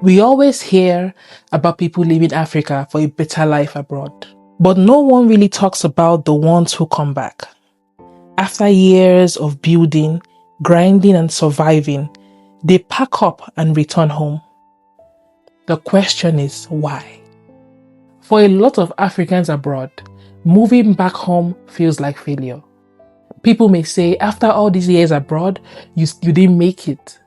We always hear about people leaving Africa for a better life abroad, but no one really talks about the ones who come back. After years of building, grinding, and surviving, they pack up and return home. The question is, why? For a lot of Africans abroad, moving back home feels like failure. People may say, after all these years abroad, you didn't make it.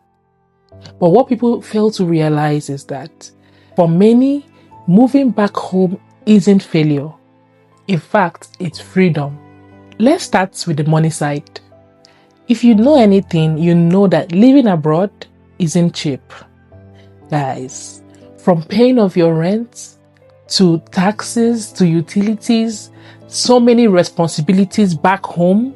But what people fail to realize is that for many, moving back home isn't failure. In fact, it's freedom. Let's start with the money side. If you know anything, you know that living abroad isn't cheap. Guys, from paying off your rent, to taxes, to utilities, so many responsibilities back home.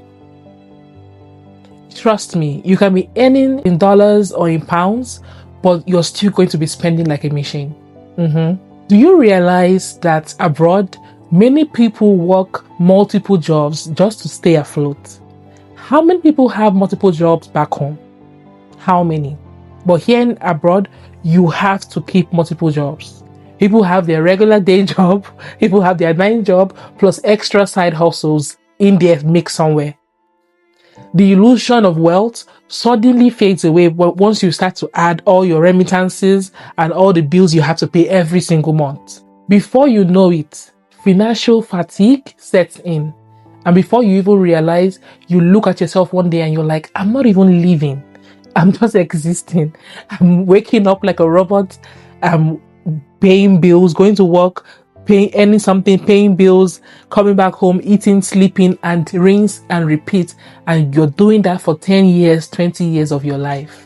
Trust me, you can be earning in dollars or in pounds, but you're still going to be spending like a machine. Do you realize that abroad, many people work multiple jobs just to stay afloat? How many people have multiple jobs back home? How many? But here abroad, you have to keep multiple jobs. People have their regular day job, people have their 9 job, plus extra side hustles in their mix somewhere. The illusion of wealth suddenly fades away once you start to add all your remittances and all the bills you have to pay every single month. Before you know it, financial fatigue sets in. And before you even realize, you look at yourself one day and you're like, I'm not even living. I'm just existing. I'm waking up like a robot. I'm paying bills, going to work, earning something, paying bills, coming back home, eating, sleeping, and rinse and repeat. And you're doing that for 10 years, 20 years of your life.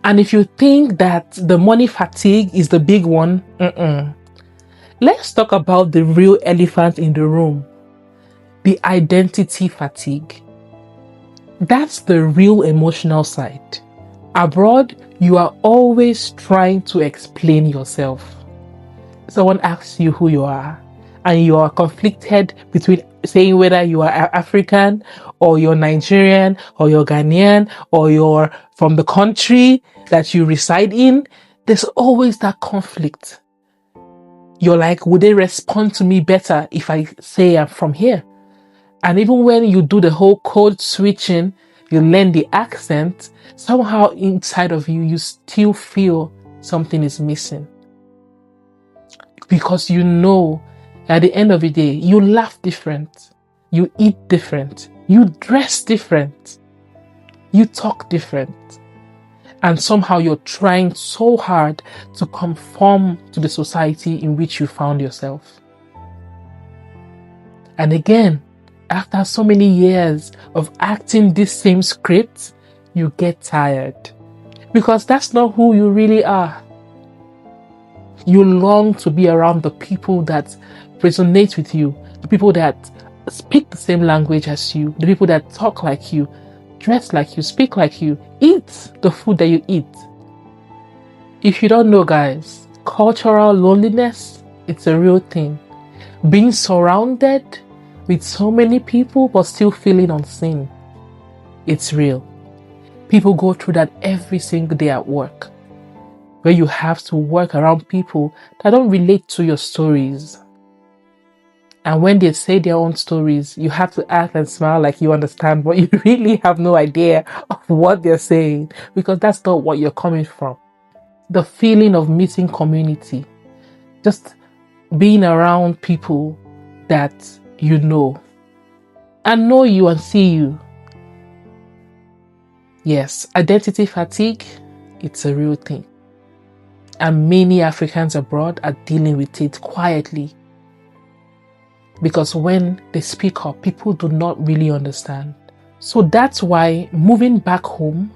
And if you think that the money fatigue is the big one, let's talk about the real elephant in the room. The identity fatigue. That's the real emotional side. Abroad, you are always trying to explain yourself. Someone asks you who you are, and you are conflicted between saying whether you are African, or you're Nigerian, or you're Ghanaian, or you're from the country that you reside in. There's always that conflict. You're like, would they respond to me better if I say I'm from here? And even when you do the whole code switching, you learn the accent, somehow inside of you, you still feel something is missing. Because you know, at the end of the day, you laugh different, you eat different, you dress different, you talk different. And somehow you're trying so hard to conform to the society in which you found yourself. And again, after so many years of acting this same script, you get tired. Because that's not who you really are. You long to be around the people that resonate with you, the people that speak the same language as you, the people that talk like you, dress like you, speak like you, eat the food that you eat. If you don't know, guys, cultural loneliness, it's a real thing. Being surrounded with so many people but still feeling unseen, it's real. People go through that every single day at work, where you have to work around people that don't relate to your stories. And when they say their own stories, you have to act and smile like you understand, but you really have no idea of what they're saying, because that's not what you're coming from. The feeling of missing community, just being around people that you know and know you and see you. Yes, identity fatigue, it's a real thing. And many Africans abroad are dealing with it quietly. Because when they speak up, people do not really understand. So that's why moving back home,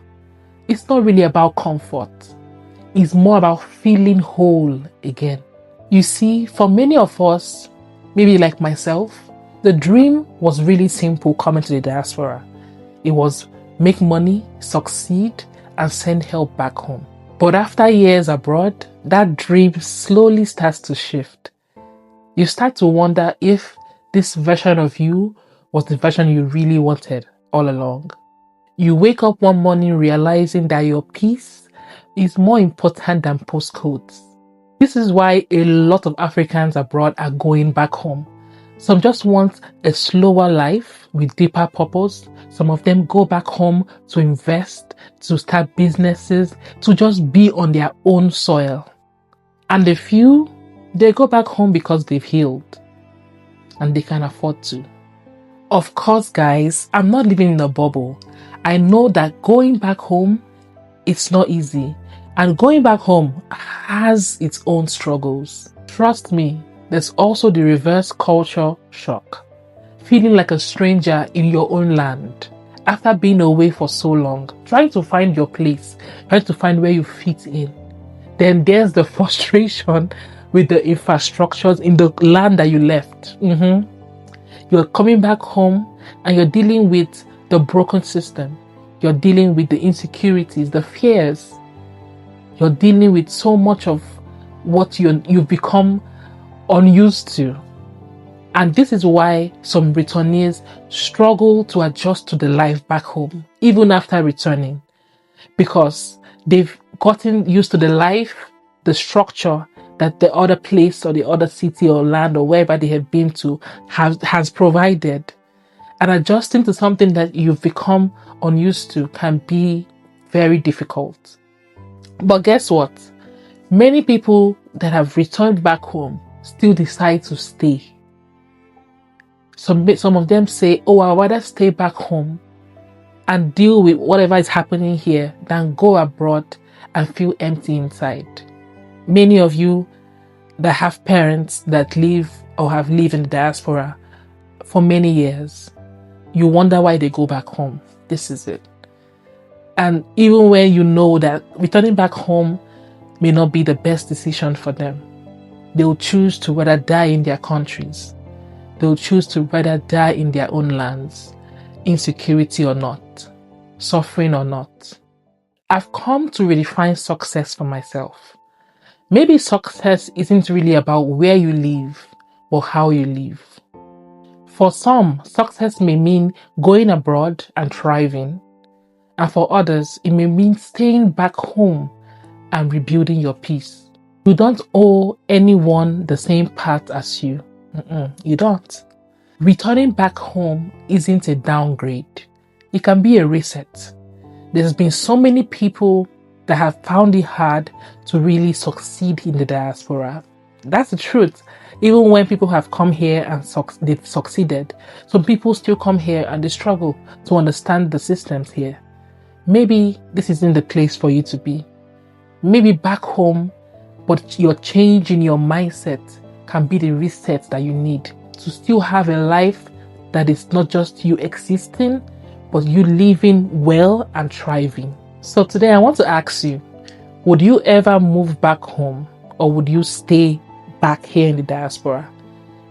it's not really about comfort. It's more about feeling whole again. You see, for many of us, maybe like myself, the dream was really simple coming to the diaspora. It was make money, succeed, and send help back home. But after years abroad, that dream slowly starts to shift. You start to wonder if this version of you was the version you really wanted all along. You wake up one morning realizing that your peace, is more important than postcodes. This is why a lot of Africans abroad are going back home. Some just want a slower life with deeper purpose. Some of them go back home to invest, to start businesses, to just be on their own soil. And a few, they go back home because they've healed and they can afford to. Of course, guys, I'm not living in a bubble. I know that going back home, it's not easy. And going back home has its own struggles. Trust me, there's also the reverse culture shock. Feeling like a stranger in your own land after being away for so long, trying to find your place, trying to find where you fit in. Then there's the frustration with the infrastructures in the land that you left. You're coming back home and you're dealing with the broken system. You're dealing with the insecurities, the fears. You're dealing with so much of what you've become unused to. And this is why some returnees struggle to adjust to the life back home, even after returning, because they've gotten used to the life, the structure that the other place or the other city or land or wherever they have been to has provided. And adjusting to something that you've become unused to can be very difficult. But guess what? Many people that have returned back home still decide to stay. Some of them say, oh, I'd rather stay back home and deal with whatever is happening here than go abroad and feel empty inside. Many of you that have parents that live or have lived in the diaspora for many years, you wonder why they go back home. This is it. And even when you know that returning back home may not be the best decision for them, they'll choose to rather die in their countries. They'll choose to rather die in their own lands, insecurity or not, suffering or not. I've come to redefine success for myself. Maybe success isn't really about where you live or how you live. For some, success may mean going abroad and thriving. And for others, it may mean staying back home and rebuilding your peace. You don't owe anyone the same path as you. You don't. Returning back home isn't a downgrade. It can be a reset. There's been so many people that have found it hard to really succeed in the diaspora. That's the truth. Even when people have come here and they've succeeded, some people still come here and they struggle to understand the systems here. Maybe this isn't the place for you to be. Maybe back home, but your change in your mindset can be the reset that you need to still have a life that is not just you existing, but you living well and thriving. So today I want to ask you, would you ever move back home or would you stay back here in the diaspora?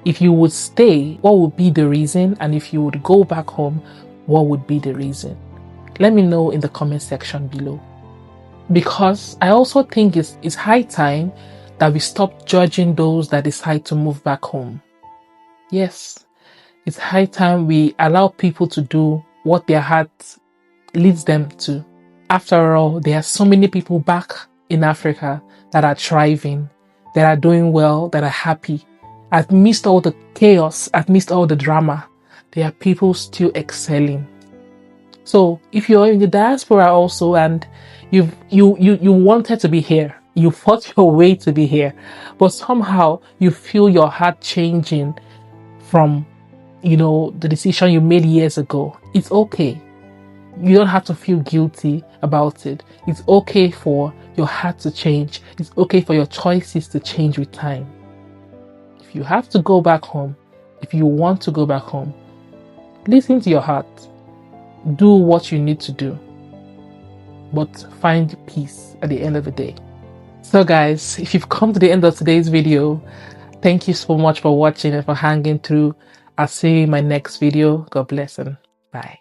If you would stay, what would be the reason? And if you would go back home, what would be the reason? Let me know in the comment section below. Because I also think it's high time that we stop judging those that decide to move back home. Yes, it's high time we allow people to do what their heart leads them to. After all, there are so many people back in Africa that are thriving, that are doing well, that are happy. Amidst all the chaos, amidst all the drama, there are people still excelling. So if you're in the diaspora also and you wanted to be here, you fought your way to be here, but somehow you feel your heart changing from, the decision you made years ago, it's okay. You don't have to feel guilty about it. It's okay for your heart to change. It's okay for your choices to change with time. If you have to go back home, if you want to go back home, listen to your heart. Do what you need to do. But find peace at the end of the day. So guys, if you've come to the end of today's video, thank you so much for watching and for hanging through. I'll see you in my next video. God bless and bye.